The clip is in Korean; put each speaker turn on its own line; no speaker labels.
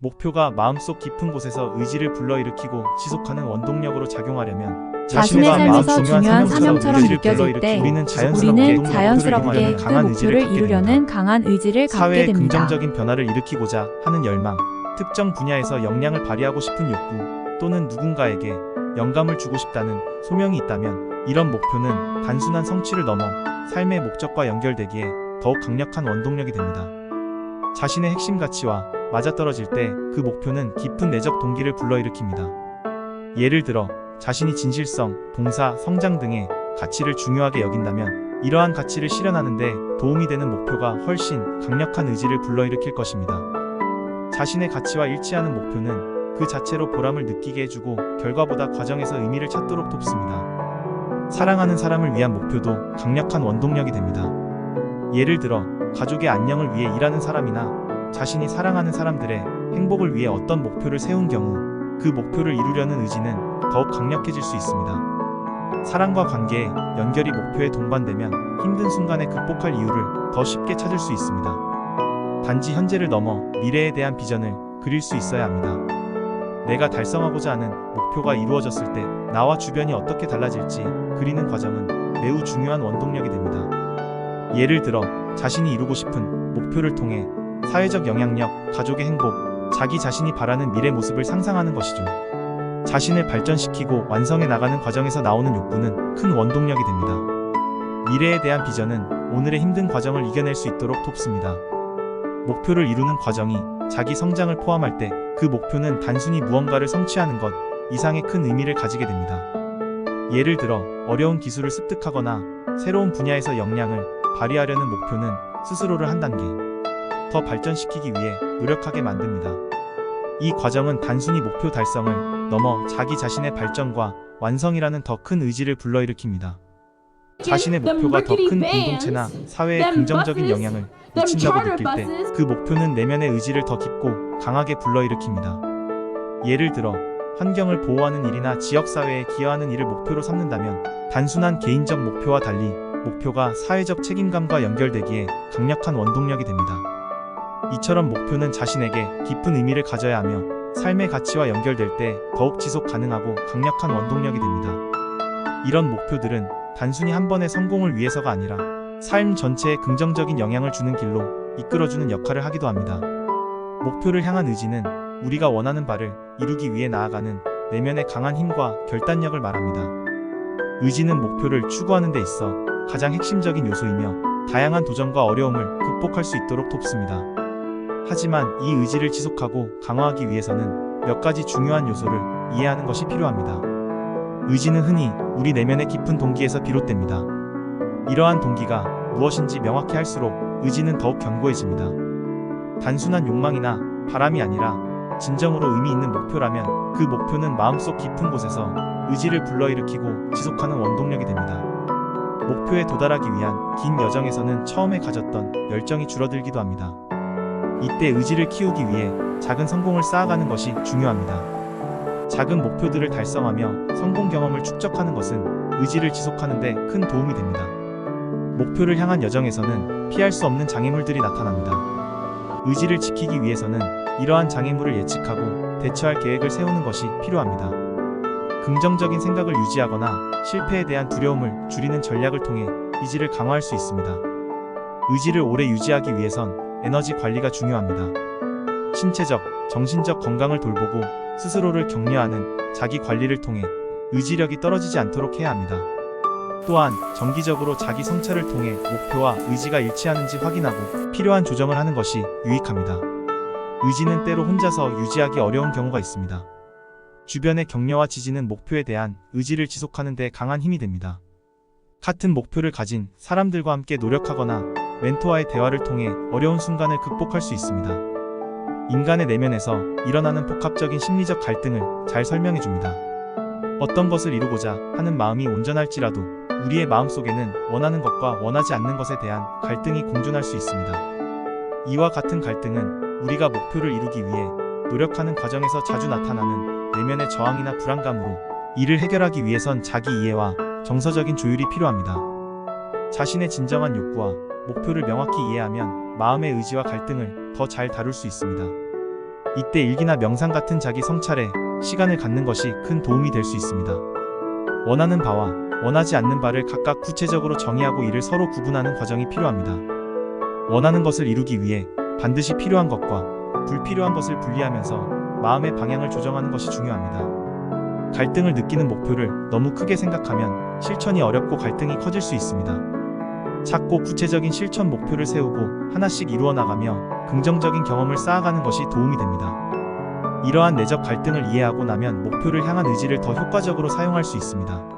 목표가 마음속 깊은 곳에서 의지를 불러일으키고 지속하는 원동력으로 작용하려면
자신의 삶에서 중요한 사명처럼 느껴질 때
우리는
자연스럽게 그
강한
목표를 이루려는 강한 의지를 갖게
사회에
됩니다.
긍정적인 변화를 일으키고자 하는 열망, 특정 분야에서 역량을 발휘하고 싶은 욕구, 또는 누군가에게 영감을 주고 싶다는 소명이 있다면 이런 목표는 단순한 성취를 넘어 삶의 목적과 연결되기에 더욱 강력한 원동력이 됩니다. 자신의 핵심 가치와 맞아떨어질 때 그 목표는 깊은 내적 동기를 불러일으킵니다. 예를 들어 자신이 진실성, 봉사, 성장 등의 가치를 중요하게 여긴다면 이러한 가치를 실현하는 데 도움이 되는 목표가 훨씬 강력한 의지를 불러일으킬 것입니다. 자신의 가치와 일치하는 목표는 그 자체로 보람을 느끼게 해주고 결과보다 과정에서 의미를 찾도록 돕습니다. 사랑하는 사람을 위한 목표도 강력한 원동력이 됩니다. 예를 들어 가족의 안녕을 위해 일하는 사람이나 자신이 사랑하는 사람들의 행복을 위해 어떤 목표를 세운 경우 그 목표를 이루려는 의지는 더욱 강력해질 수 있습니다. 사랑과 관계의 연결이 목표에 동반되면 힘든 순간에 극복할 이유를 더 쉽게 찾을 수 있습니다. 단지 현재를 넘어 미래에 대한 비전을 그릴 수 있어야 합니다. 내가 달성하고자 하는 목표가 이루어졌을 때 나와 주변이 어떻게 달라질지 그리는 과정은 매우 중요한 원동력이 됩니다. 예를 들어 자신이 이루고 싶은 목표를 통해 사회적 영향력, 가족의 행복, 자기 자신이 바라는 미래 모습을 상상하는 것이죠. 자신을 발전시키고 완성해 나가는 과정에서 나오는 욕구는 큰 원동력이 됩니다. 미래에 대한 비전은 오늘의 힘든 과정을 이겨낼 수 있도록 돕습니다. 목표를 이루는 과정이 자기 성장을 포함할 때 그 목표는 단순히 무언가를 성취하는 것 이상의 큰 의미를 가지게 됩니다. 예를 들어 어려운 기술을 습득하거나 새로운 분야에서 역량을 발휘하려는 목표는 스스로를 한 단계 더 발전시키기 위해 노력하게 만듭니다. 이 과정은 단순히 목표 달성을 넘어 자기 자신의 발전과 완성이라는 더 큰 의지를 불러일으킵니다. 자신의 목표가 더 큰 공동체나 사회에 긍정적인 영향을 미친다고 느낄 때 그 목표는 내면의 의지를 더 깊고 강하게 불러일으킵니다. 예를 들어 환경을 보호하는 일이나 지역사회에 기여하는 일을 목표로 삼는다면 단순한 개인적 목표와 달리 목표가 사회적 책임감과 연결되기에 강력한 원동력이 됩니다. 이처럼 목표는 자신에게 깊은 의미를 가져야 하며 삶의 가치와 연결될 때 더욱 지속 가능하고 강력한 원동력이 됩니다. 이런 목표들은 단순히 한 번의 성공을 위해서가 아니라 삶 전체에 긍정적인 영향을 주는 길로 이끌어주는 역할을 하기도 합니다. 목표를 향한 의지는 우리가 원하는 바를 이루기 위해 나아가는 내면의 강한 힘과 결단력을 말합니다. 의지는 목표를 추구하는 데 있어 가장 핵심적인 요소이며 다양한 도전과 어려움을 극복할 수 있도록 돕습니다. 하지만 이 의지를 지속하고 강화하기 위해서는 몇 가지 중요한 요소를 이해하는 것이 필요합니다. 의지는 흔히 우리 내면의 깊은 동기에서 비롯됩니다. 이러한 동기가 무엇인지 명확히 할수록 의지는 더욱 견고해집니다. 단순한 욕망이나 바람이 아니라 진정으로 의미 있는 목표라면 그 목표는 마음속 깊은 곳에서 의지를 불러일으키고 지속하는 원동력이 됩니다. 목표에 도달하기 위한 긴 여정에서는 처음에 가졌던 열정이 줄어들기도 합니다. 이때 의지를 키우기 위해 작은 성공을 쌓아가는 것이 중요합니다. 작은 목표들을 달성하며 성공 경험을 축적하는 것은 의지를 지속하는 데 큰 도움이 됩니다. 목표를 향한 여정에서는 피할 수 없는 장애물들이 나타납니다. 의지를 지키기 위해서는 이러한 장애물을 예측하고 대처할 계획을 세우는 것이 필요합니다. 긍정적인 생각을 유지하거나 실패에 대한 두려움을 줄이는 전략을 통해 의지를 강화할 수 있습니다. 의지를 오래 유지하기 위해선 에너지 관리가 중요합니다. 신체적, 정신적 건강을 돌보고 스스로를 격려하는 자기 관리를 통해 의지력이 떨어지지 않도록 해야 합니다. 또한 정기적으로 자기 성찰을 통해 목표와 의지가 일치하는지 확인하고 필요한 조정을 하는 것이 유익합니다. 의지는 때로 혼자서 유지하기 어려운 경우가 있습니다. 주변의 격려와 지지는 목표에 대한 의지를 지속하는 데 강한 힘이 됩니다. 같은 목표를 가진 사람들과 함께 노력하거나 멘토와의 대화를 통해 어려운 순간을 극복할 수 있습니다. 인간의 내면에서 일어나는 복합적인 심리적 갈등을 잘 설명해줍니다. 어떤 것을 이루고자 하는 마음이 온전할지라도 우리의 마음속에는 원하는 것과 원하지 않는 것에 대한 갈등이 공존할 수 있습니다. 이와 같은 갈등은 우리가 목표를 이루기 위해 노력하는 과정에서 자주 나타나는 내면의 저항이나 불안감으로 이를 해결하기 위해선 자기 이해와 정서적인 조율이 필요합니다. 자신의 진정한 욕구와 목표를 명확히 이해하면 마음의 의지와 갈등을 더 잘 다룰 수 있습니다. 이때 일기나 명상 같은 자기 성찰에 시간을 갖는 것이 큰 도움이 될 수 있습니다. 원하는 바와 원하지 않는 바를 각각 구체적으로 정의하고 이를 서로 구분하는 과정이 필요합니다. 원하는 것을 이루기 위해 반드시 필요한 것과 불필요한 것을 분리하면서 마음의 방향을 조정하는 것이 중요합니다. 갈등을 느끼는 목표를 너무 크게 생각하면 실천이 어렵고 갈등이 커질 수 있습니다. 작고 구체적인 실천 목표를 세우고 하나씩 이루어 나가며 긍정적인 경험을 쌓아가는 것이 도움이 됩니다. 이러한 내적 갈등을 이해하고 나면 목표를 향한 의지를 더 효과적으로 사용할 수 있습니다.